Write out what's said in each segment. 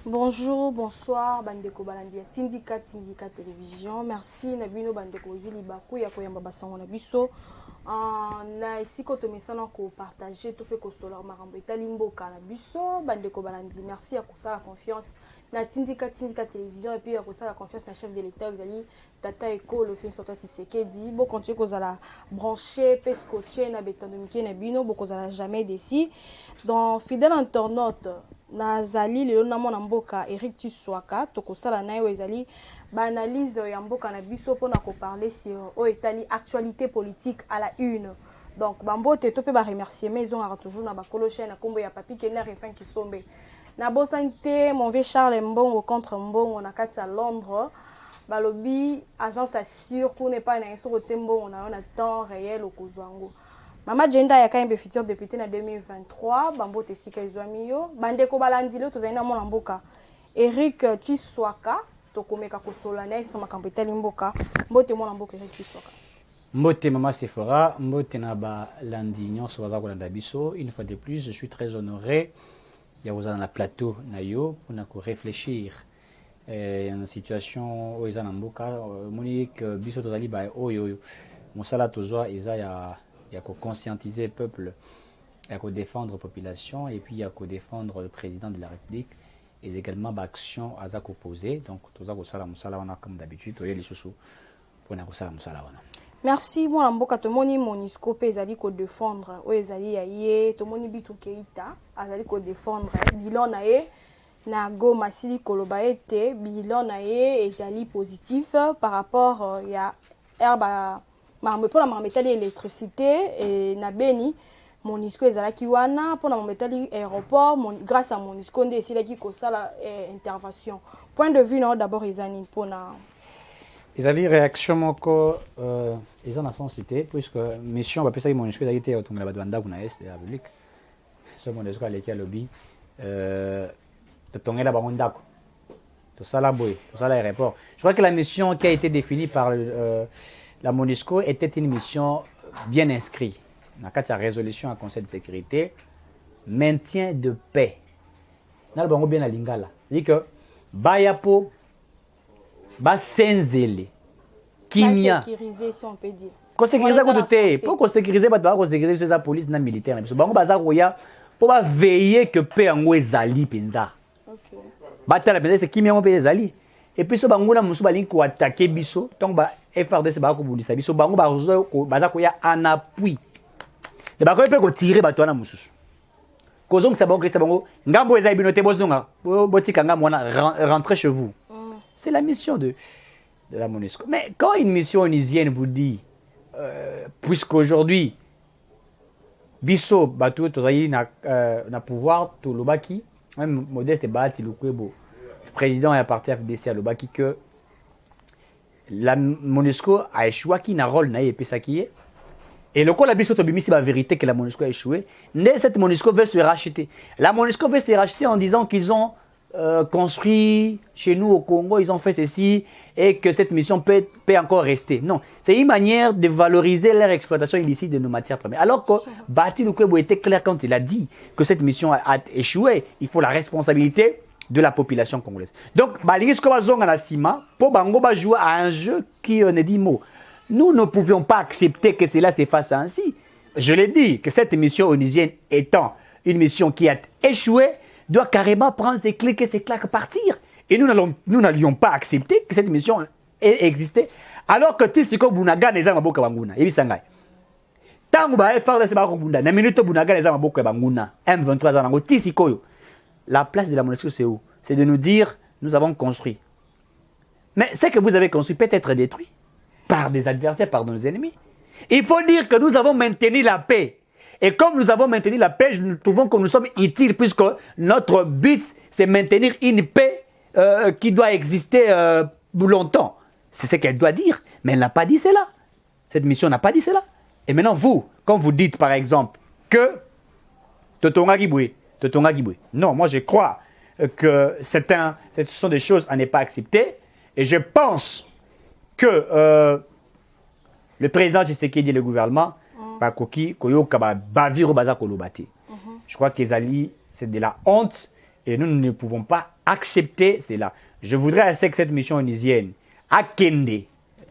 Bonjour, bonsoir, Bandeko Balandi, Tindika Télévision. Merci, Nabino Bandeko Vili Bakou, Yakoyamba Bassango Nabiso. Na ici, quand on essaie de partager, tout fait que Solar Marambo et Talimbo Kanabiso, Bandeko Balandi. Merci à Kosa la confiance. Na Tindika Télévision et puis à Kosa la confiance, na chef de l'État, Xali, Tata Eko, le fait sortir Tshisekedi. Bon, quand tu es à la brancher, pescocher, na bétanomike, Nabino, beaucoup à la jamais d'ici. Dans Fidèle internaute, nazali lelo na mona mboka Eric Tshisekedi tokosala na yo ezali ba analyse ya mboka na biso pona ko parler sur o etali actualité politique à la une. Donc bambote to pe ba remercier maison a toujours na ba koloche na kombo ya papi Kenner refin ki sombe na bosante mon vieux Charles Mbongo contre Mbongo na kati à Londres balobi agence assure qu'on n'est pas na so kotembo on a temps réel au kozwango. Mama Jenda ya kaimbe futur député na 2023 bambote sika izwamiyo bandeko balandilo tozalina mona mboka Eric Tshisekedi tokomeka kosola na isoma kampetali mboka mbote mona mboka Eric Tshisekedi mbote mama Sephora mbote na balandi nyonso baza kolanda biso. Une fois de plus je suis très honoré ya kozala na plateau na yo pona ko réfléchir une situation oyo eza na mboka moni que biso tozali ba oyo mosala tozwa eza ya conscientiser le peuple, à défendre la population et puis à défendre le président de la République et également l'action à opposer. Donc, tout ça, comme d'habitude, les choses pour merci. Moi, mboka tomoni Monisco ezali ko défendre o ezali yaye tomoni bitu keita azali ko défendre bilan na ye na go masili koloba ete bilan na ye ezali positif par rapport ya herba pour la métallie électricité et na beni Monisco ezalaki wana pour la métallie aéroport grâce à Monisco ndé esilaki kosala intervention. Point de vue non d'abord ezani pona ezali réaction moko eza na sensité puisque mission ba pesa Monisco ezali te otongela badwanda kuna est de la République so Monisco aleki à lobby tongela bango ndako to sala boy to sala aéroport. Je crois que la mission qui a été définie par la Monisco était une mission bien inscrite dans la résolution à Conseil de sécurité, maintien de paix. Nous avons bien la lingala. Dit que Bayapo, Basenzele, Kinya. Sécuriser, si on peut dire. Qu'on sécurise à côté. Pour sécuriser, on sécuriser la police et militaire. Parce que Bango Bazaroya, pour veiller que paix en Ouezali Penza. Ok. Bataille Penza, c'est Kimia Penza Zali. Et puis, ce bango na musu balingi ko attaquer biso, donc ba FRDC ba ko bulisa biso, bango ba ko baza ko ya en appui. Le bango peut ko tirer bato na musu. Kozong sa bango ngambo eza binote bozonga, botika ngambo na rentrer chez vous. C'est la mission de la Monisco. Mais quand une mission onusienne vous dit puisqu'aujourd'hui biso bato tozali na pouvoir to lobaki, même Modeste Bahati Lukwebo président et à partir FDC à Lobaki que la Monisco a échoué qui n'a rôle naïe et ça qui est et le coup la biso tobimi c'est la vérité que la Monisco a échoué. Cette Monisco veut se racheter. La Monisco veut se racheter en disant qu'ils ont construit chez nous au Congo, ils ont fait ceci et que cette mission peut encore rester. Non, c'est une manière de valoriser leur exploitation illicite de nos matières premières. Alors que Bahati Lukwebo était clair quand il a dit que cette mission a échoué, il faut la responsabilité de la population congolaise. Donc, balingi sko bazonga na sima po bango ba jouer à un jeu qui ne dit mot. Nous ne pouvions pas accepter que cela se fasse ainsi. Je l'ai dit que cette mission onusienne étant une mission qui a échoué doit carrément prendre ses clics et ses claques partir. Et nous n'allions pas accepter que cette mission ait existé. Alors que Tisiko Bunaga neza maboka banguna. Yebi sangai. Tangu ba FRDC ba ko bunda na minute Bunaga neza maboka banguna. M23 zanango Tisiko yo. La place de la Monisco, c'est où? C'est de nous dire, nous avons construit. Mais ce que vous avez construit peut être détruit par des adversaires, par nos ennemis. Il faut dire que nous avons maintenu la paix. Et comme nous avons maintenu la paix, nous trouvons que nous sommes utiles puisque notre but, c'est maintenir une paix qui doit exister longtemps. C'est ce qu'elle doit dire. Mais elle n'a pas dit cela. Cette mission n'a pas dit cela. Et maintenant, vous, quand vous dites, par exemple, que Totonga Giboué, non, moi je crois que ce sont des choses à ne pas accepter. Et je pense que le président Tshisekedi et le gouvernement, Je crois qu'Ezali, c'est de la honte et nous ne pouvons pas accepter cela. Je voudrais assez que cette mission onisienne, à Kende,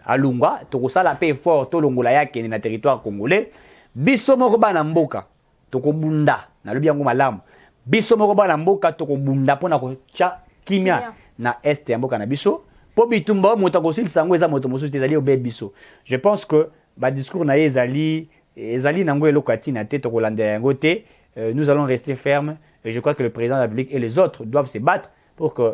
à Lunga, Tokosala paix fort, Tolongola ya Kende na territoire congolais, biso moko bana mboka, Tokobunda, na lobi yango malamu, biso moko bana mboka, Tokobunda pona ko tcha kimia na est ya mboka na biso, po bitumba moto kosil sango eza moto mosusu ezali obe biso. Je pense que ba discours na ezali nango elokati na te tokolanda yango te. Nous allons rester fermes et je crois que le président de la République et les autres doivent se battre pour que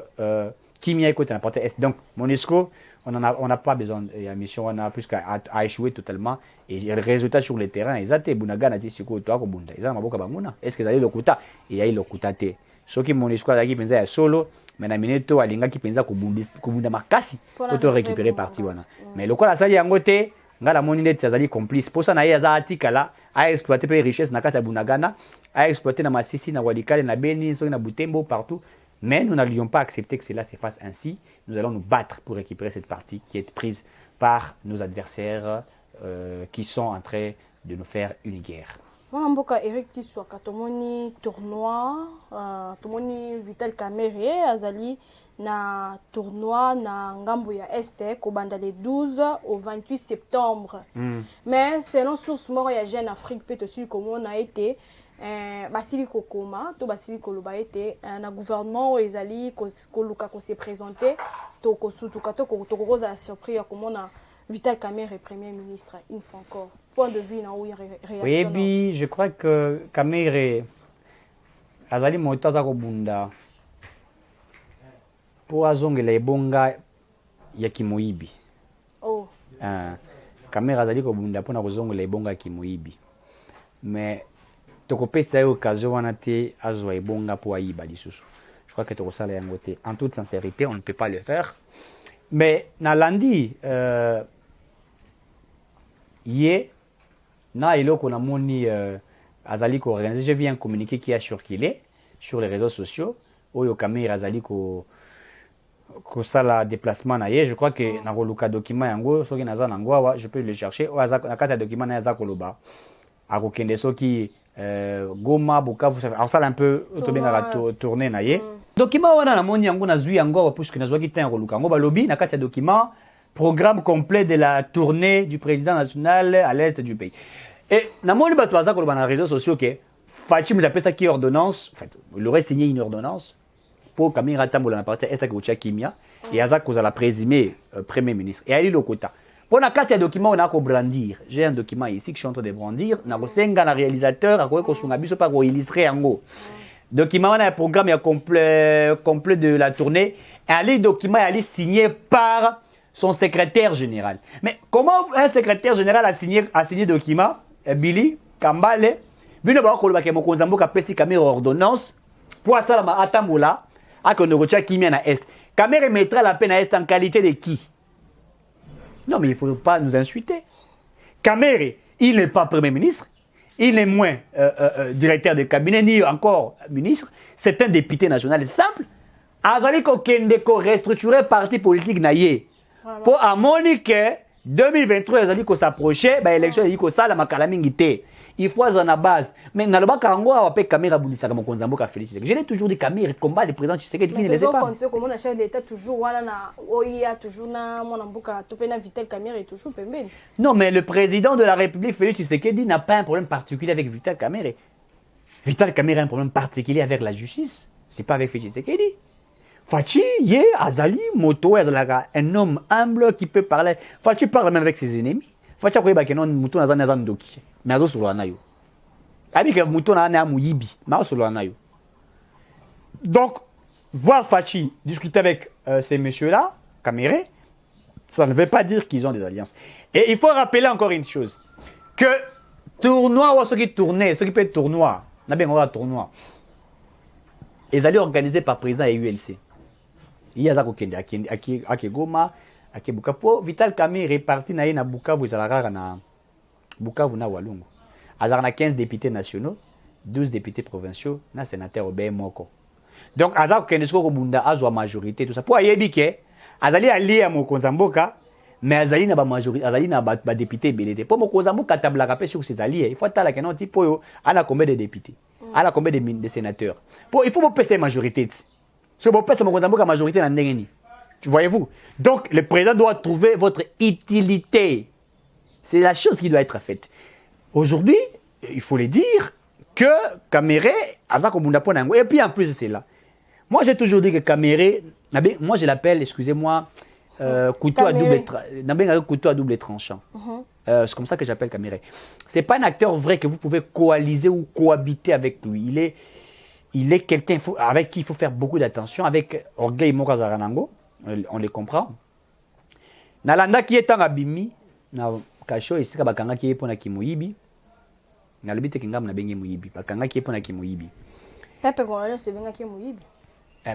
Kimia écoute n'importe est. Donc MONUSCO, on n'a pas besoin de la mission, on a plus qu'à échouer totalement et le résultat sur le terrain, exact Bunaga na tisiko to akobunda. Ils ont maboka banguna. Est-ce que ezali lokuta et ya lokuta te. Soki MONUSCO azaki penza ya solo mais na mineto alinga ki penza kobunda makasi pour récupérer parti wana. Mais lokola sali yango te ngala moni net azali complice. Pour ça na ya za article là a exploiter les richesses na kata ya Bunagana, a exploiter na Masisi na Walikale na Beni, na Butembo partout. Mais nous n'allions pas accepter que cela se fasse ainsi. Nous allons nous battre pour récupérer cette partie qui est prise par nos adversaires qui sont en train de nous faire une guerre. Mboka Eric Tiswaka tomoni tournoi tomoni Vital Kamerhe azali na tournoi na ngambo ya Este kobanda le 12 au 28 septembre. Mais selon source mort ya Jeune Afrique peut aussi comment on a été basili kokoma to basili koloba ete na gouvernement ezali koluka ko se présenter to kosutuka to koza la surprise ya comment na Vital Kamerhe premier ministre une fois encore. Point de vue na ou réaction. Oui, je crois que Kamerhe azali moto za kobunda po azongela ebonga ya kimoyibi. Oh. Kamerhe azali kobunda po na kozongela ebonga ya kimoyibi. Mais tokopesa occasion wana te azwa ebonga po ayiba lisusu. Je crois que tokosala yango te. En toute sincérité, on ne peut pas le faire. Mais na landi Yé, na iloko na moni azali ko organiser, j'ai vu un communiqué qui a circulé sur les réseaux sociaux oyo Kamerhe azali ko sala déplacement na ye. Je crois que na koluka document yango soki naza nango awa je peux le chercher o na kata document na aza koloba akokende soki Goma Bukavu ça sala un peu to benga tourner na ye document wana na moni yango na zui yango puisque na zwa ki tan koluka ngo balobi na kata document programme complet de la tournée du président national à l'est du pays. Et namoni bato aza koloba na réseaux sociaux que Fachi nous appelle ça qui ordonnance, en fait, il aurait signé une ordonnance pour Kamerhe Tambola na partie est que Kimia et aza cause la présumé premier ministre et ali lokota. Pour na carte document on a ko brandir. J'ai un document ici que je suis en train de brandir, na ko senga na réalisateur akoye ko sunga biso pa ko illustrer yango. Document on a un programme complet de la tournée et ali document ali signé par son secrétaire général. Mais comment un secrétaire général a signé document Billy Kambale bino ba ko lobaka mokonza mboka pesi Kamerhe ordonnance pour asala ma atambola akonogocha Kimia na est. Kamerhe mettra la peine à est en qualité de qui? Non mais il ne faut pas nous insulter. Kamerhe, il n'est pas premier ministre, il n'est moins directeur de cabinet ni encore ministre, c'est un député national simple. Azali ko kende ko restructurer parti politique na ye. Pour amoni que 2023 ezali ko s'approcher ba élection ezali ko sala makala mingi te. Il faut à la base. Mais dans le bas kango a pe Kamerhe abundisaka mokonza mboka Félix. Je l'ai toujours dit Kamerhe combat le président Tshisekedi qui ne les pas. Comme on a chef d'état toujours wala na oya toujours na mona mboka to pena Vital Kamerhe toujours pembeni. Non mais le président de la République Félix Tshisekedi n'a pas un problème particulier avec Vital Kamerhe. Vital Kamerhe a un problème particulier avec la justice. C'est pas avec Félix Tshisekedi. Fachi, Yé, Azali, Moto, Azalaga, un homme humble qui peut parler. Fachi parle même avec ses ennemis. Fachi a quoi que non, Moto n'a pas d'oki. Mais Azo sur l'anayo. Abi que Moto n'a pas mouyibi. Mais sur l'anayo. Donc, voir Fachi discuter avec ces messieurs-là, Kamerhe, ça ne veut pas dire qu'ils ont des alliances. Et il faut rappeler encore une chose. Que tournoi ou ceux qui tournaient, ceux qui peuvent être tournoi, n'a bien un tournoi. Ils allaient organiser par président et UNC. Il y a Zakokende, à Goma, à Bukavu. Vital Kamerhe est parti na Bukavu, na Bukavu na Walungu. Azar 15 députés nationaux, 12 députés provinciaux, na sénateur Obey Moko. Donc Azar Kendesko Kobunda a majorité tout ça. Pour ayebike, Azali allié à Mokonza Mboka, mais Azali na ba majorité, Azali na ba député belete. Pour Mokonza Mboka tabla rapé sur ses alliés. Il faut attendre que non tipo yo ana combien de députés. Elle a combien de sénateurs? Bon, il faut vous passer la majorité. Si vous passez la majorité, voyez-vous? Donc, le président doit trouver votre utilité. C'est la chose qui doit être faite. Aujourd'hui, il faut le dire que Caméré, et puis en plus de cela, moi j'ai toujours dit que Caméré, moi je l'appelle, excusez-moi, couteau à double tranchant. C'est comme ça que j'appelle Caméré. C'est pas un acteur vrai que vous pouvez coaliser ou cohabiter avec lui. Il est quelqu'un avec qui il faut faire beaucoup d'attention, avec Orgueil Mokazaranango, on les comprend. Nalanda qui est en abimi, na kasho ici kabakanga qui est pour na kimoyibi. Nalobi te kingam na bengi moyibi, bakanga qui est pour na kimoyibi. Pepe Congolais c'est benga qui moyibi.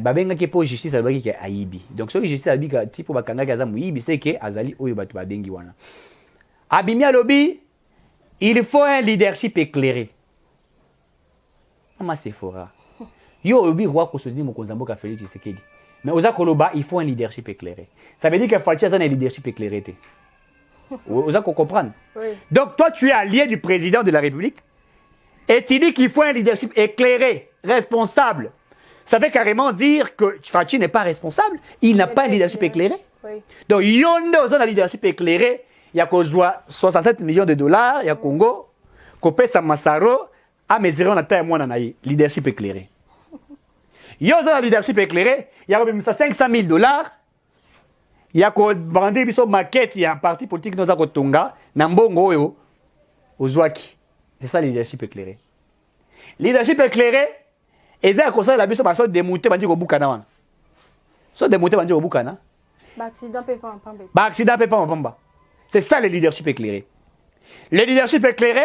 Babenga qui pour justice alobaki ki ayibi. Donc so justice alobaki ka tipo bakanga kaza moyibi, c'est que azali oyo batu babengi wana. Abimi alobi, il faut un leadership éclairé. Ama Sephora. Yo obi roi ko soutenir mokonzambo ka Félix Tshisekedi. Mais aux Akoloba, il faut un leadership éclairé. Ça veut dire que Fachi a un leadership éclairé. Vous avez compris? Oui. Donc toi, tu es allié du président de la République et tu dis qu'il faut un leadership éclairé, responsable. Ça veut carrément dire que Fachi n'est pas responsable, il n'a pas un leadership éclairé. Oui. Donc, il y a un leadership éclairé, il y a 67 millions de dollars, il y a Congo, Kopé Samassaro, à mesurer en taille moins leadership éclairé. Il y a un leadership éclairé, il y a même 500 000 dollars. Il y a une maquette, il y a un parti politique dans le Tonga, Nambongo, Ozwaki. C'est ça le leadership éclairé. Leadership éclairé, et ça, comme ça, la mission va démonter, va dire au Boukana. Soit démonter, va dire au Boukana. Accident, c'est ça le leadership éclairé. Le leadership éclairé,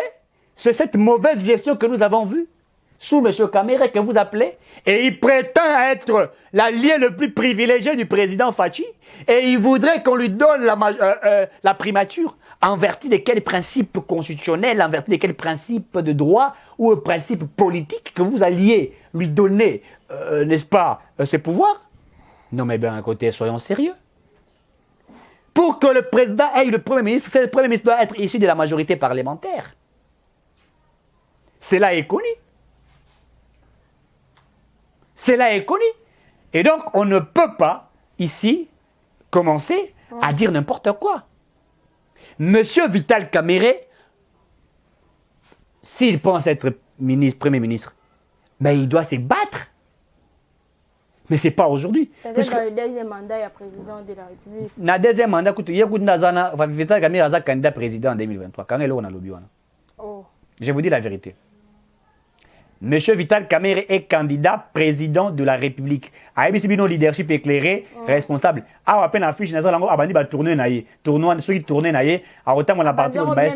c'est cette mauvaise gestion que nous avons vue sous M. Caméré que vous appelez, et il prétend être l'allié le plus privilégié du président Fachi, et il voudrait qu'on lui donne la primature en vertu de quels principes constitutionnels, en vertu de quels principes de droit ou principes politiques que vous alliez lui donner, n'est-ce pas, ces pouvoirs? Non mais bien, écoutez, soyons sérieux. Pour que le président ait le Premier ministre, le Premier ministre doit être issu de la majorité parlementaire. Cela est connu. Cela est connu. Et donc, on ne peut pas, ici, commencer à dire n'importe quoi. Monsieur Vital Caméré, s'il pense être Premier ministre, ben, il doit se battre. Mais ce n'est pas aujourd'hui. Peut-être dans le deuxième mandat, il y a président de la République. Dans le deuxième mandat, Vital Caméré est candidat président en 2023. Quand on a lobby. Je vous dis la vérité. Monsieur Vital Caméré est candidat président de la République. ABC Bino leadership éclairé, responsable. Ah, à peine affiche, n'a pas abandonné va tourner naïe. Tournoi, ceux qui tournaient naïe. À autant on a parti au baisse.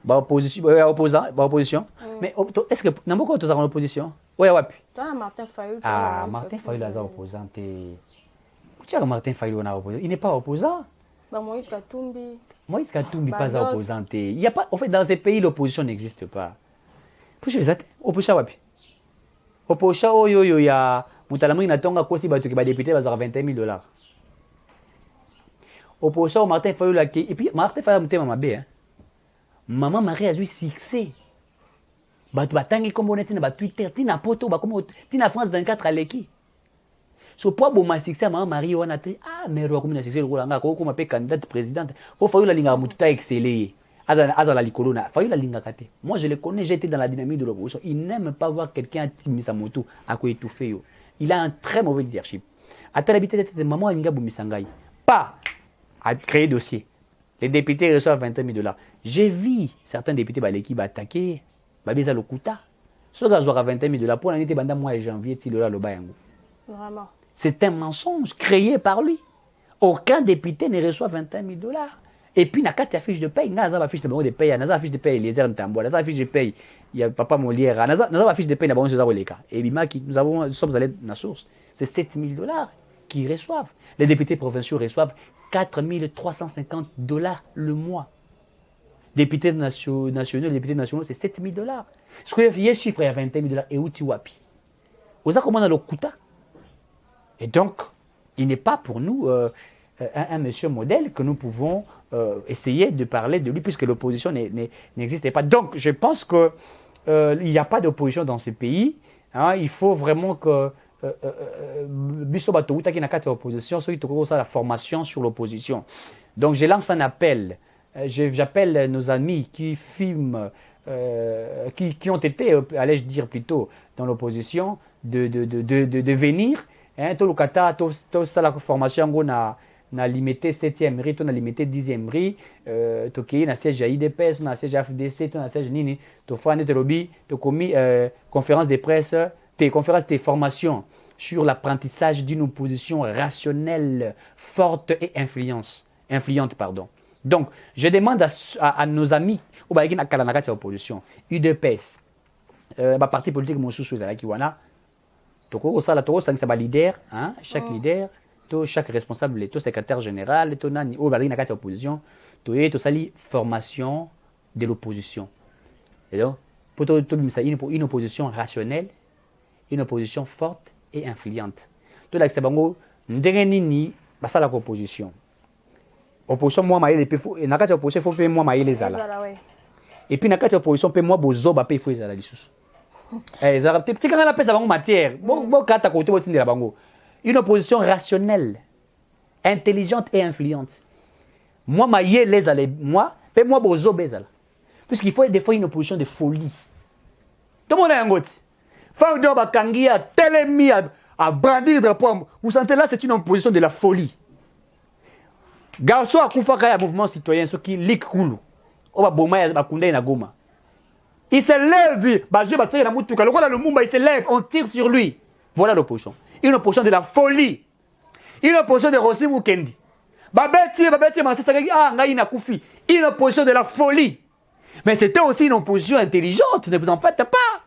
Opposition. Mais est-ce que n'a pas encore en opposition? Oui, oui. Martin Fayou. Ah, Martin Fayou est opposant. Tu as Martin Fayou en opposant. Il n'est pas opposant. Moïse Katumbi. Moïse Katumbi n'est pas opposant. Il y a pas, en fait, dans ces pays, l'opposition n'existe pas. Pourquoi les opposition wapi? Opposition, il y a Moutalamri Natonga Kosi Batu qui va député, va avoir 21 000 dollars. Opposition, Martin Fayou, et puis Martin Fayou, c'est ma bé. Maman Marie a eu succès. Batu batangi comme on était dans Twitter, tina poto, tina France 24 à l'équipe. So pour bon ma succès maman Marie on a dit ah mais roi comme na succès ko langa ko ma pe candidate présidente faut Fayou la linga mututa exceller azala likolona Fayou la linga kate. Moi je le connais, j'ai été dans la dynamique de l'opposition. Il n'aime pas voir quelqu'un qui met sa moto à quoi étouffer yo. Il a un très mauvais leadership. Ata l'habitude de maman linga bumisangai pas à créer dossier. Les députés reçoivent 21 000 dollars. J'ai vu certains députés ba l'équipe attaquer ba beza lokuta. So gars aura 21 000 dollars pour l'année banda mois de janvier ti lola loba yango. Vraiment. C'est un mensonge créé par lui. Aucun député ne reçoit 21 000 dollars. Et puis, il n'y a qu'à fiche de paye. Il y a une fiche de paye. Il y a une fiche de paye. Les airs de tambour. Il y a une fiche de paye. Il y a Papa Molière. Il y a une fiche de paye. Et nous sommes allés dans la source. C'est 7 000 dollars qu'ils reçoivent. Les députés provinciaux reçoivent 4 350 dollars le mois. Députés nationaux, les députés nationaux, c'est 7 000 dollars. Ce qu'il y a un chiffre, il y a 21 000 dollars. Et où tu wapi? Vous avez comment on a le quota? Et donc, il n'est pas pour nous un monsieur modèle que nous pouvons essayer de parler de lui, puisque l'opposition n'existait pas. Donc, je pense qu'il n'y a pas d'opposition dans ce pays. Hein. Il faut vraiment que Bisso qui n'a qu'à l'opposition, ceux qui ont la formation sur l'opposition. Donc, je lance un appel. J'appelle nos amis qui filment, qui ont été, allais-je dire plutôt, dans l'opposition, de venir. Hein, tout le kata, tout ça, la formation, on a limité 7e riz, on a limité 10e riz, on a siège à IDPS, on a siège à FDC, on a siège Nini, on a fait lobby, on a commis conférence de presse, conférence de formation sur l'apprentissage d'une opposition rationnelle, forte et influente. Donc, je demande à nos amis, au Baïkin à Kalanaka, opposition, UDPS, parti politique, mon chouchou, Zalakiwana, Toko, ça, c'est un leader, hein, chaque leader, chaque responsable, tout secrétaire général, tout nani, au Baïkin à opposition, tout sali formation de l'opposition. Et donc, pour une opposition rationnelle, une opposition forte et influente. Tout là, c'est bon, n'dengenini, ça la opposition. Opposition moi maïle et nakati opposition faut payer moi maïle les ala. Et puis nakati opposition paye moi bozo ba paye faut les ala lisusu. Eh za petit quand la paye ça bango matière. Bon kata côté wotinde la bango. Une opposition rationnelle, intelligente et influente. Moi maïle les ala moi paye moi bozo bezala. Puisqu'il faut des fois une opposition de folie. Tout le monde a un goût. Faut dire ba kangia telemi à brandir drapeau. Vous sentez là c'est une opposition de la folie. Garçon a koufaka ya mouvement citoyen ce qui lik kulu oba boma ya bakunda na goma il se lève baje batire na mutuka le mumba il se lève on tire sur lui voilà l'opposition une opposition de la folie une opposition de Rossi Mukendi babeti masasa ngai na kufi une opposition de la folie mais c'était aussi une opposition intelligente ne vous en faites pas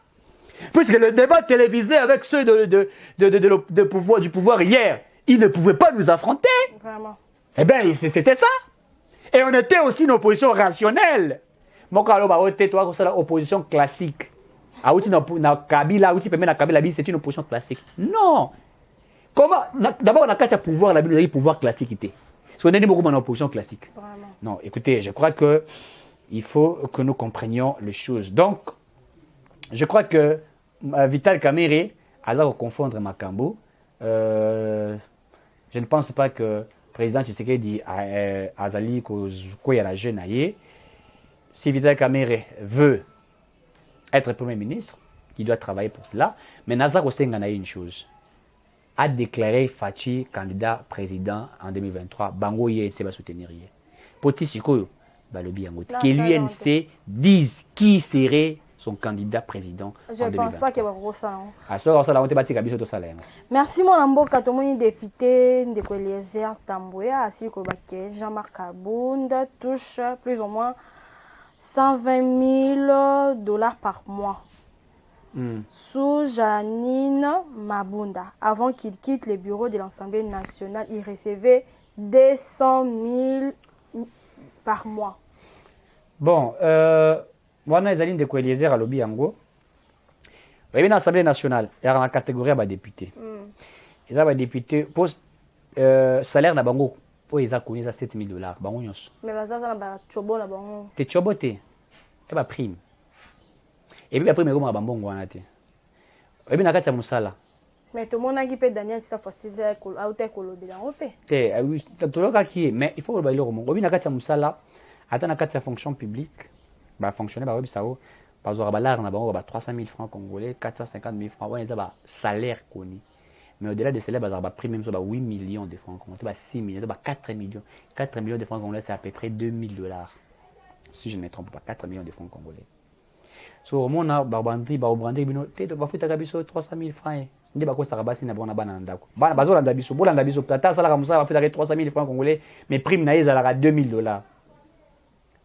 puisque le débat télévisé avec ceux du pouvoir hier ils ne pouvaient pas nous affronter vraiment. Eh bien, c'était ça. Et on était aussi une opposition rationnelle. Moi, quand on était opposition classique. C'est une opposition classique. Non. Comment d'abord, on a qu'à pouvoir, la pouvoir classique. Parce qu'on est beaucoup dans l'opposition classique. Vraiment. Non, écoutez, je crois que il faut que nous comprenions les choses. Donc, je crois que Vital Kamerhe a confondre Makambo. Je ne pense pas que président Tshisekedi Azali Koya la jeune. Si Vital Kamerhe veut être Premier ministre, il doit travailler pour cela. Mais Nazar Osenga a une chose. A déclaré Fachi candidat président en 2023. Bango Ye va soutenir. Poti Sikoyo, Balobi Yangot. Que l'UNC dise qui serait son candidat président. Je ne pense pas qu'il y ait ça. Merci mon ambo Katomoni député de Eliezer Tambouya, ainsi que Jean-Marc Abounda touche plus ou moins 120 000 $ par mois. Sous Janine Mabunda, avant qu'il quitte le bureau de l'Assemblée nationale, il recevait 200 000 par mois. Bon, wana ezali ndeko Eliezer alobi yango bayebi na assemblée nationale yaka na catégorie ya badéputé eza badéputé po salaire na bango po eza koni eza 7 000 $ bango nyonso mais bazaza na bachobo na bango te chobo te e baprime ebi baprime ekoma bambongo wana te oyebi na kati ya mosala mais tomonaki mpe Daniel Safosisi auta ekolobela yango mpe te tolokaki ye mais il faut koloba eloko moko oyebi na kati ya mosala ata na kati ya fonction publique fonctionnaire ba bisao bazora balar na bango ba 300 000 francs congolais 450 000 francs ouais ça ba salaire connu mais au-delà de salaire bazora ba prime même ça ba 8 millions de francs congolais ba 6 millions ba 4 millions de francs congolais c'est à peu près 2 000 $ si je ne me trompe pas 4 millions de francs congolais so mona barbandri ba obrandri bino te ba futa kabiso 300 000 francs ndi ba ko sarabasi na bona bana ndako bana bazola ndabiso bola ndabiso tata sala ka musa ba futa 300 000 francs congolais mais prime na ezala ka 2 000 $.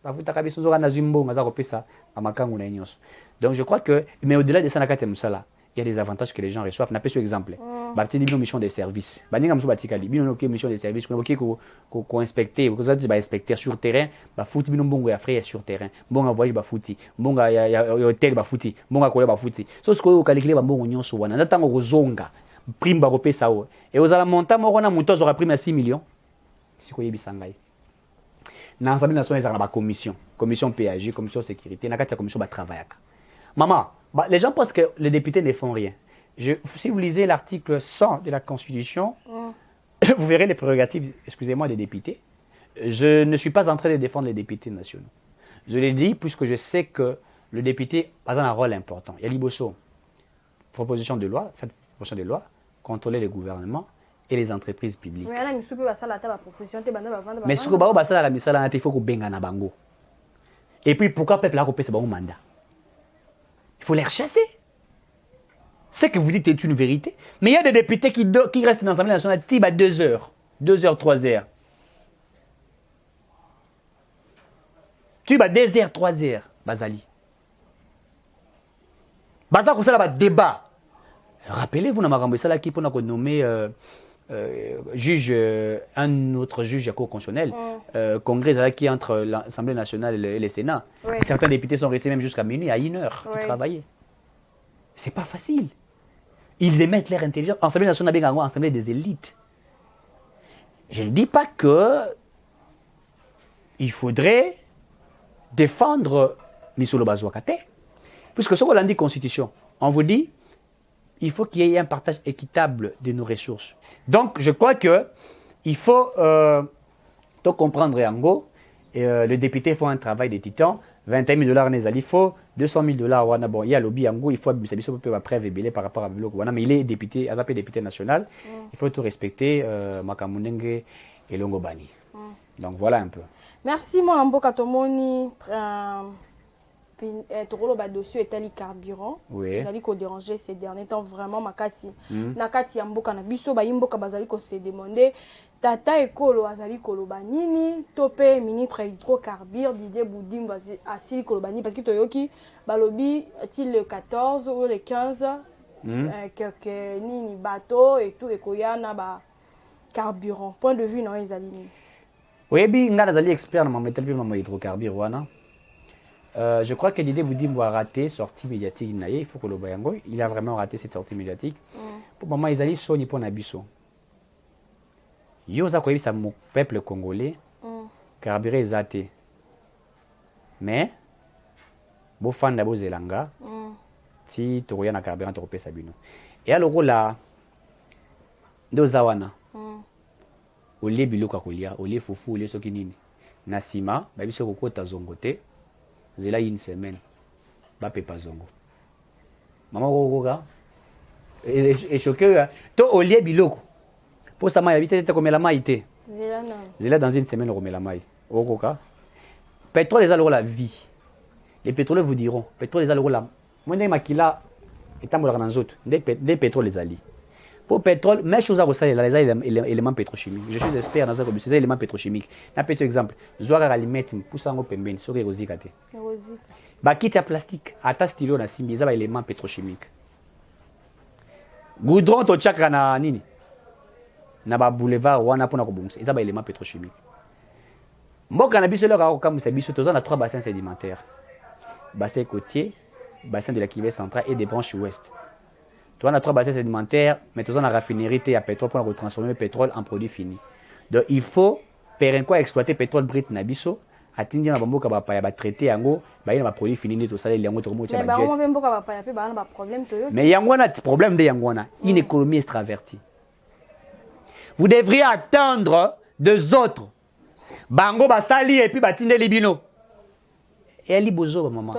Donc je crois que, mais au-delà de ça, il y a des avantages que les gens reçoivent. On a pas sur exemple. Une mission de service. Une mission de service. Qu'on inspecter, qu'on inspecter sur terrain. Fouti bino bongo ya frère sur terrain. Bongo voyage ba fouti. Bongo ya hotel ba fouti. Bongo kola ba fouti. So ce ko calculer ba bongo nyonso wana. Natango kozonga. Prime ba kopesa o. Et aux ala montant mo na muto aura prime à 6 millions. Si vous avez dans l'Assemblée nationale, il y a une commission. Commission PAG, commission sécurité, il y a une commission de travail. Maman, les gens pensent que les députés ne font rien. Si vous lisez l'article 100 de la Constitution, vous verrez les prérogatives, excusez-moi, des députés. Je ne suis pas en train de défendre les députés nationaux. Je l'ai dit puisque je sais que le député a un rôle important. Il y a Liboso, proposition de loi, contrôler le gouvernement et les entreprises publiques. Mais ce que il faut qu'on benga na bango. Et puis pourquoi le peuple a coupé ce bon mandat? Il faut les rechasser. Ce que vous dites est une vérité. Mais il y a des députés qui restent dans l'Assemblée nationale à 2 heures, 2 heures, 3 heures. Tu vas 2 heures, 3 heures, Bazali. Bazali, comme ça, là, débat. Rappelez-vous, dans ma ça qui pour nommer juge, un autre juge à cour constitutionnelle, congrès qui entre l'Assemblée nationale et le Sénat. Ouais. Certains députés sont restés même jusqu'à minuit, à 1 heure, qui travaillaient. C'est pas facile. Ils émettent l'air intelligent. L'Assemblée nationale est une assemblée des élites. Je ne dis pas que il faudrait défendre Misolo Bazouakate, puisque ce qu'on a dit Constitution, on vous dit il faut qu'il y ait un partage équitable de nos ressources. Donc, je crois qu'il faut comprendre Yango. Le député fait un travail de titan. 21 000 $ il faut 200 000 $. Bon, il y a lobby Yango, il faut après révéler par rapport à Bilo. Mais il est député, député national. Il faut tout respecter Makamunenge et Longobani. Donc, voilà un peu. Merci, mon Amboka Tomoni. Tokolo ba dossier etali carburant. Ils allaient ko déranger ces derniers temps vraiment makati. Nakati ya mboka na biso ba imboka bazali ko se demander tata ekolo azali koloba nini topé ministre hydrocarbures Didier Boudimba asili koloba nini parce que toyoki balobi til le 14 ou le 15 que nini bateau et tout ekoyana ba carburant. Point de vue non ezali nini. Oui bi ngana zali expert na mametel bi mama hydrocarbures wana. Je crois que l'idée vous dit a raté sortie médiatique il faut que le bayango il a vraiment raté cette sortie médiatique pour maman ils allaient soni pour nabiso yoza ko yebisa mon peuple congolais carburé zaté mais bo fanda bo zelanga si to na carburant to pesa bino et alors là ndo zawana olie biloko kolia olie fufu olie soki nini na sima ba biso ko kota zongote zela une semaine bape pazongo maman kokoka et choqué to olie biloko pour ça ma habité te comme la maïté zela dans une semaine on la maï kokoka pétrole les la vie les pétroliers vous diront pétrole les la moi ndé makila etambola na nzoto des pétrole les ali pour pétrole mais chose à ressailler là les éléments pétrochimiques je suis expert dans ça comme ces éléments pétrochimiques un petit exemple zoaka alimeti pour ça ngo pembeni soki rozika te ba kit ya plastique ata stylo na simbi za ba éléments pétrochimiques goudron to chakra na nini na ba boulevard wana pona ko bongisa za ba éléments pétrochimiques mboka na biso leka ko kamusa biso toza na 3 bassins sédimentaires bassin côtier bassin de la Kivu centrale et des branches ouest. On a 3 bassins sédimentaires, mais on a la raffinerie à pétrole pour transformer le pétrole en produit fini. Donc il faut exploiter le pétrole brut nabiso, atteindre la bombe va traiter yango, ba yena ba produit fini to sala yango to mo tia ba. Mais yango na problème de yango na, une économie extravertie. Vous devriez attendre deux autres. Bango ba sali et puis ba tinde libino. Et ali bozo maman.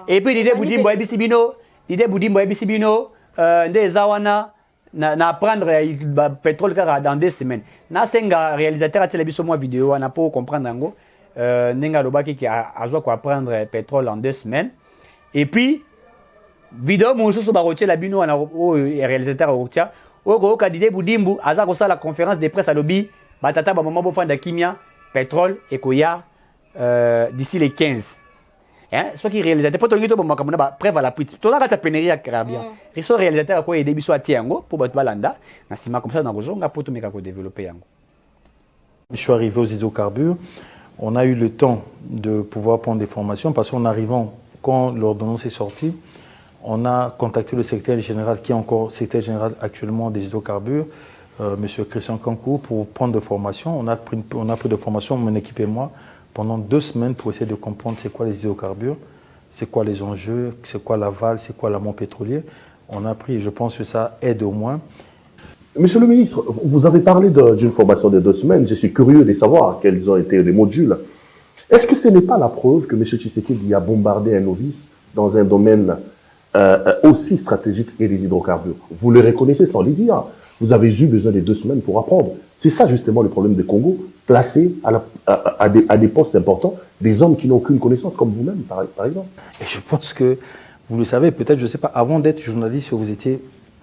Et puis l'idée vous dit boy bisibino l'idée Boudimbo Ebisibino, des Zawana, na prendre le pétrole dans 2 semaines. Na senga réalisateur a télévisé moi vidéo, on a pour comprendre ngo, nenga lobaki qui a quoi prendre le pétrole en 2 semaines. Et puis vidéo mon sous barotier la bino on a réalisateur rotia, o ka dide Boudimbo aza ko la conférence de presse à lobby, batata ba maman bo fanda kimia, pétrole et koya d'ici les 15. Hein, ceux qui réalisent des photos YouTube comme na preuve à la petite to la pénérie à carabia ils sont réalisateurs quoi aider biso atiango pour battre balanda na sima comme ça dans rozonga pour tout meka ko développer yango. Je suis arrivé aux hydrocarbures, on a eu le temps de pouvoir prendre des formations parce qu'en arrivant quand l'ordonnance est sortie, on a contacté le secrétaire général qui est encore secrétaire général actuellement des hydrocarbures M. Christian Kankou, pour prendre de formation. On a pris de formation, mon équipe et moi, pendant 2 semaines pour essayer de comprendre c'est quoi les hydrocarbures, c'est quoi les enjeux, c'est quoi l'aval, c'est quoi l'amont pétrolier. On a pris, je pense que ça aide au moins. Monsieur le ministre, vous avez parlé d'une formation de 2 semaines. Je suis curieux de savoir quels ont été les modules. Est-ce que ce n'est pas la preuve que M. Tshisekedi a bombardé un novice dans un domaine aussi stratégique que les hydrocarbures? Vous le reconnaissez sans le dire. Vous avez eu besoin de 2 semaines pour apprendre. C'est ça justement le problème du Congo, placer à des postes importants des hommes qui n'ont aucune connaissance, comme vous-même, par exemple. Et je pense que, vous le savez, peut-être, je ne sais pas, avant d'être journaliste,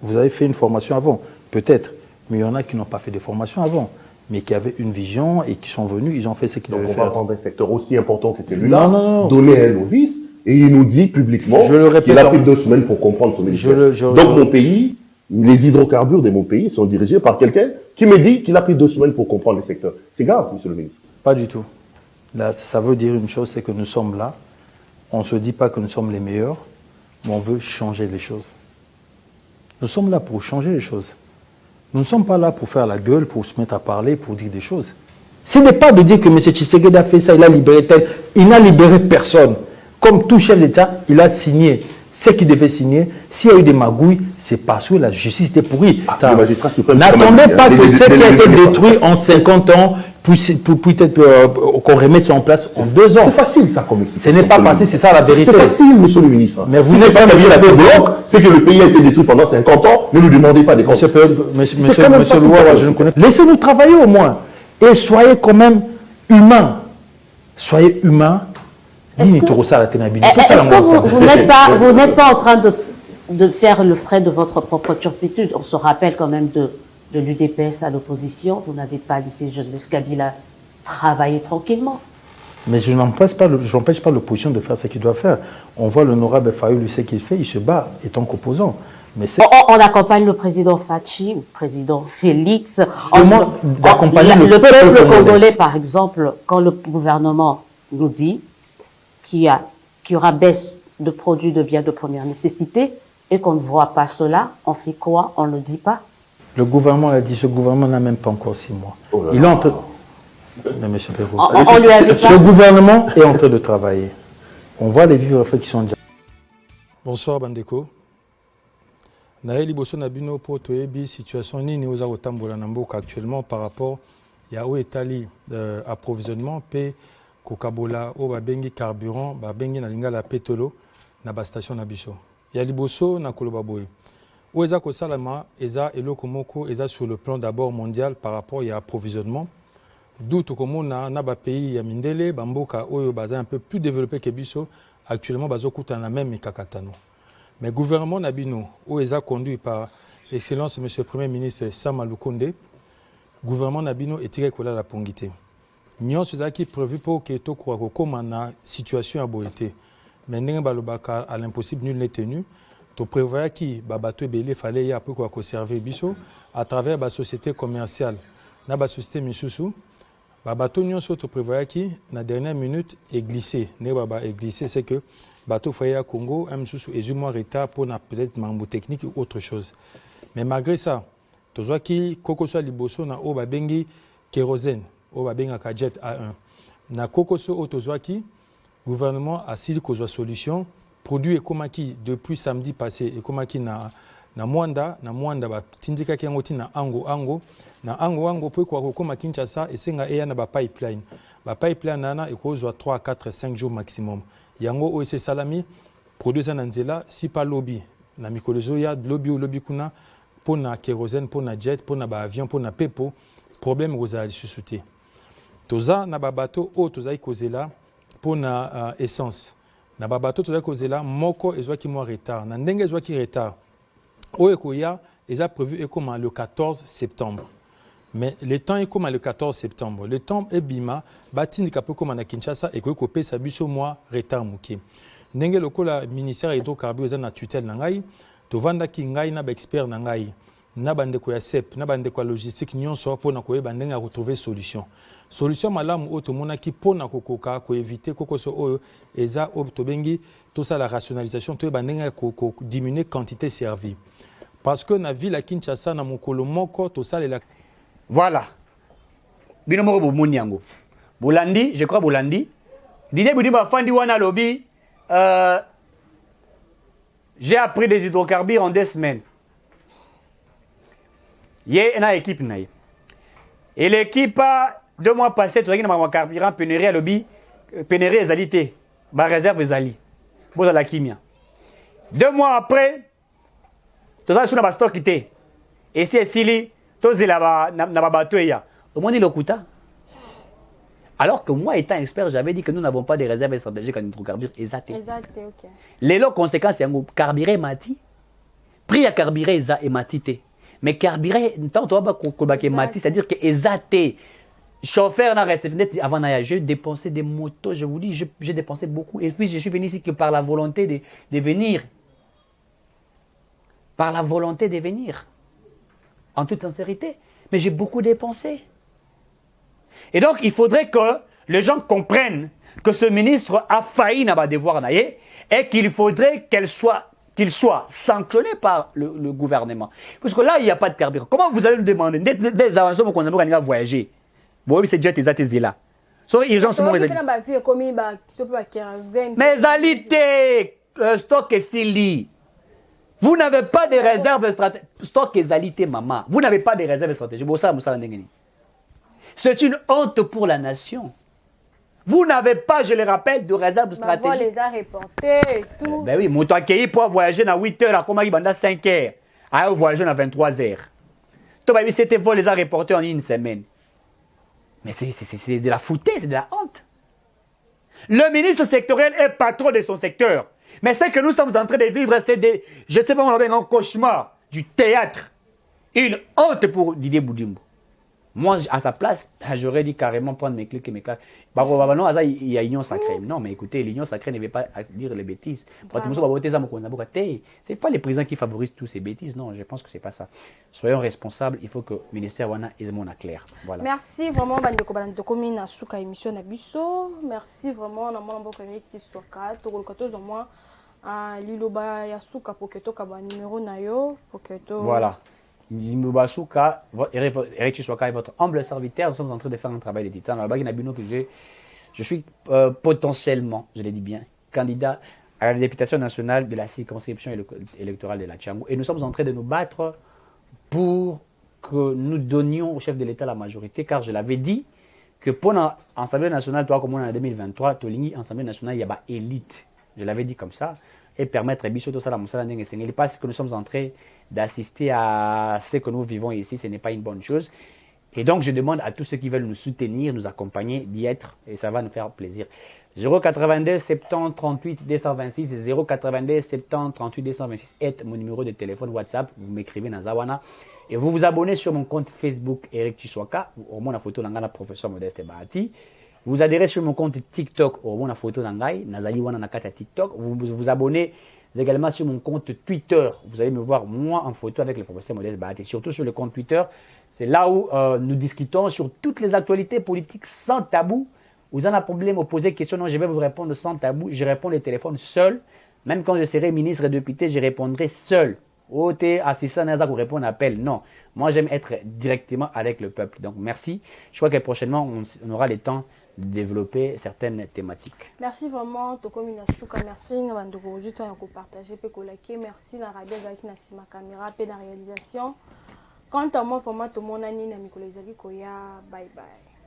vous avez fait une formation avant, peut-être, mais il y en a qui n'ont pas fait de formation avant, mais qui avaient une vision et qui sont venus, ils ont fait ce qu'ils devaient faire. Donc on va prendre un secteur aussi important que celui-là, donner un novice, et il nous dit publiquement qu'il a pris 2 semaines pour comprendre son ministère. Donc mon pays, les hydrocarbures de mon pays sont dirigés par quelqu'un qui me dit qu'il a pris 2 semaines pour comprendre le secteur. C'est grave, monsieur le ministre. Pas du tout. Là, ça veut dire une chose, c'est que nous sommes là. On ne se dit pas que nous sommes les meilleurs, mais on veut changer les choses. Nous sommes là pour changer les choses. Nous ne sommes pas là pour faire la gueule, pour se mettre à parler, pour dire des choses. Ce n'est pas de dire que M. Tshisekedi a fait ça, il a libéré tel. Il n'a libéré personne. Comme tout chef d'État, il a signé ce qu'il devait signer. S'il y a eu des magouilles, c'est parce que la justice était pourrie. N'attendez pas que ce qui a été détruit en 50 ans puisse être qu'on remette ça en place en 2 ans. C'est facile ça comme explication. Ce n'est pas facile, c'est ça la vérité. C'est facile, monsieur le ministre. Mais vous n'êtes pas la bloc, c'est que le pays a été détruit pendant 50 ans, ne nous demandez pas des comptes. Monsieur Louara, je ne connais pas. Laissez-nous travailler au moins. Et soyez quand même humains. Soyez humains. Est-ce que vous n'êtes pas en train de faire le frais de votre propre turpitude? On se rappelle quand même de l'UDPS à l'opposition. Vous n'avez pas laissé Joseph Kabila travailler tranquillement. Mais je n'empêche pas l'opposition de faire ce qu'il doit faire. On voit l'honorable Fayoulou, lui, ce qu'il fait, il se bat étant qu'opposant. On accompagne le président Fachi, le président Félix. Le peuple congolais, par exemple, quand le gouvernement nous dit qu'il y aura baisse de produits de biens de première nécessité et qu'on ne voit pas cela, on fait quoi? On ne le dit pas. Le gouvernement a dit, ce gouvernement n'a même pas encore 6 mois. Il est en train... Mais monsieur Perrault, ce gouvernement est en train de travailler. On voit les vivres faits qui sont déjà... Bonsoir Bandeko. Naël Liboso Nabino pour Toyebi, situation ni Néoza Otambola Namboka actuellement par rapport à où Italie approvisionnement, paie Kokabola, au Babengi carburant, Babengi na la pétolo, na ba station na biso. Ya Liboso na Kolobaboy. Où Eza Kosalama, Eza Elokomoko, Eza sur le plan d'abord mondial par rapport à approvisionnement. D'où Tokomona na ba pays ya Mindele, Bamboka, Oyo Baza un peu plus développé que biso, actuellement Bazo Koutana même et Kakatano. Mais le gouvernement Nabino, où est conduit par Excellence M. le Premier ministre Sama Lukonde, le gouvernement Nabino est tiré la pongité. Nous avons prévu pour que tout soit comme une situation à Boété. Mais nous avons à l'impossible, nul n'est tenu. Nous prévoyons qu'il fallait servir à travers la société commerciale. Dans la société Misusu, nous prévoyons qu'il la dernière minute est glissé. C'est que bateau foyer à Congo, et moins retard pour peut-être mambo technique ou autre chose. Mais malgré ça, tu vois qu'il Kokoso Liboso na o babengi kérosène, o babenga jet A1. Na Kokoso o tu vois qui gouvernement a signé une solution produit ekomaki depuis samedi passé ekomaki na Mwanda ba tindika ki ngoti na ango po kwa kokoma Kinshasa esenga eya na ba pipeline. Ba pipeline nana ekozwa 3 4 5 jours maximum. Yango OEC Salami produit un anzela si pas lobby na mikolozo ya lobby kuna pour na kérosène pour na jet pour na ba avion pour na pepo problème rozali susute toza na ba bateau o toza ikozela pour na essence na ba bateau toza ikozela moko ezwa ki mo retard na ndenge ezwa ki retard o ekoya eza prévu comme le 14 septembre. Mais le temps est comme le 14 septembre. Le temps est bima, batindi kapo comme na Kinshasa et que kopé sa biso mois retard muki. Ndenge lokola ministère hydrocarbures eza na tutelle na ngai, to vanda ki ngai na ba expert na ngai, na bande ko ya CEP, na bande ko logistique nyonso po na ko yeba ndenge a retrouver solution. Solution malamu o to mona ki po na kokoka ko éviter kokoso o eza o to bengi tout ça la rationalisation to yeba ndenge ko diminuer quantité servie. Parce que na ville à Kinshasa, na mokolo moko, tout ça, les Voilà. Binomoro Bomuniango. Bolandi, je crois Bolandi. Didier Boudimba Fandi Wana Lobby. J'ai appris des hydrocarbures en 2 semaines. Il y a une équipe. Et l'équipe, 2 mois passés, tu as un carburant, pénurie à lobby, pénurie et alité. Bah, réserve et zali. Bon, la chimie. 2 mois après, tu as un stock quitté. Et si Sili, tu as un bateau. Au moins, il le coûte. Alors que moi, étant expert, j'avais dit que nous n'avons pas de réserves stratégiques en hydrocarbures. Exact. Ok. Les conséquences, c'est un carburé mati. Prix à carburé et matité. Mais carburé, tant que tu as mati, c'est-à-dire que exact. Chauffeur n'a resté avant j'ai dépensé des motos, je vous dis, j'ai dépensé beaucoup. Et puis je suis venu ici que par la volonté de venir. Par la volonté de venir. En toute sincérité. Mais j'ai beaucoup dépensé. Et donc, il faudrait que les gens comprennent que ce ministre a failli n'a devoir naïe et qu'il faudrait qu'il soit sanctionné par le gouvernement. Parce que là, il n'y a pas de carburant. Comment vous allez nous demander des avancées pour qu'on va voyager? Bon, oui, c'est déjà tes là. So, urgence, mais alité, stock et sili. Vous n'avez pas de réserve stratégique. Stock et alité, maman. Vous n'avez pas de réserve stratégique. C'est une honte pour la nation. Vous n'avez pas, je le rappelle, de réserve stratégique. On les a reportés et tout. Ben oui, mon accueilli pour voyager à 8 heures, comment il va 5 heures. À voyager à 23 heures. C'était vol, les a reportés en 1 semaine. Mais c'est de la foutaise, c'est de la honte. Le ministre sectoriel est patron de son secteur. Mais ce que nous sommes en train de vivre, c'est des, je ne sais pas, on avait un cauchemar, du théâtre. Une honte pour Didier Boudimbo. Moi, à sa place, j'aurais dit carrément prendre mes clics et mes claques. Non, il y a l'union sacrée. Non, mais écoutez, l'union sacrée ne veut pas dire les bêtises. C'est pas les présidents qui favorisent tous ces bêtises. Non, je pense que c'est pas ça. Soyons responsables. Il faut que le ministère wana est clair. Voilà. Merci vraiment, Bandeko Balantokomi na suka émission na biso. Merci vraiment, na mona mboka miki soka. Tokolo 14 au moins, liloba ya suka pour que toka numéro na yo pour que to. Voilà. Mbasuka, Eric Chiswaka est votre humble serviteur. Nous sommes en train de faire un travail de titan. Je suis potentiellement, je le dis bien, candidat à la députation nationale de la circonscription électorale de la Tchangou. Et nous sommes en train de nous battre pour que nous donnions au chef de l'État la majorité, car je l'avais dit que pour l'Assemblée nationale, toi comme on est en 2023, Toligny, Assemblée nationale, il y a une élite. Je l'avais dit comme ça. Et permettre parce que nous sommes en train d'assister à ce que nous vivons ici, ce n'est pas une bonne chose. Et donc, je demande à tous ceux qui veulent nous soutenir, nous accompagner, d'y être, et ça va nous faire plaisir. 082 70 38 226, 082 70 38 226 est mon numéro de téléphone WhatsApp. Vous m'écrivez dans Zawana. Et vous vous abonnez sur mon compte Facebook, Eric Chiswaka, au moins la photo de professeur Modeste Bahati. Vous adhérez sur mon compte TikTok, au moins la photo d'Angaï, Nazali Wana Nakata TikTok. Vous vous abonnez également sur mon compte Twitter. Vous allez me voir, moi, en photo avec le professeur Modeste Bahati. Surtout sur le compte Twitter, c'est là où nous discutons sur toutes les actualités politiques sans tabou. Vous avez un problème, vous posez question, non, je vais vous répondre sans tabou. Je réponds les téléphones seul. Même quand je serai ministre et député, je répondrai seul. OT, assistant, Naza, vous répondre à appel. Non. Moi, j'aime être directement avec le peuple. Donc, merci. Je crois que prochainement, on aura le temps de développer certaines thématiques. Merci vraiment, Tokomi Nasuka. Merci, Nabandoko, aujourd'hui, on a partagé, merci, la radio, qui n'a pas ma caméra, et la réalisation. Quant à moi, format, tout le monde a mis, Nicolas Koya. Bye bye.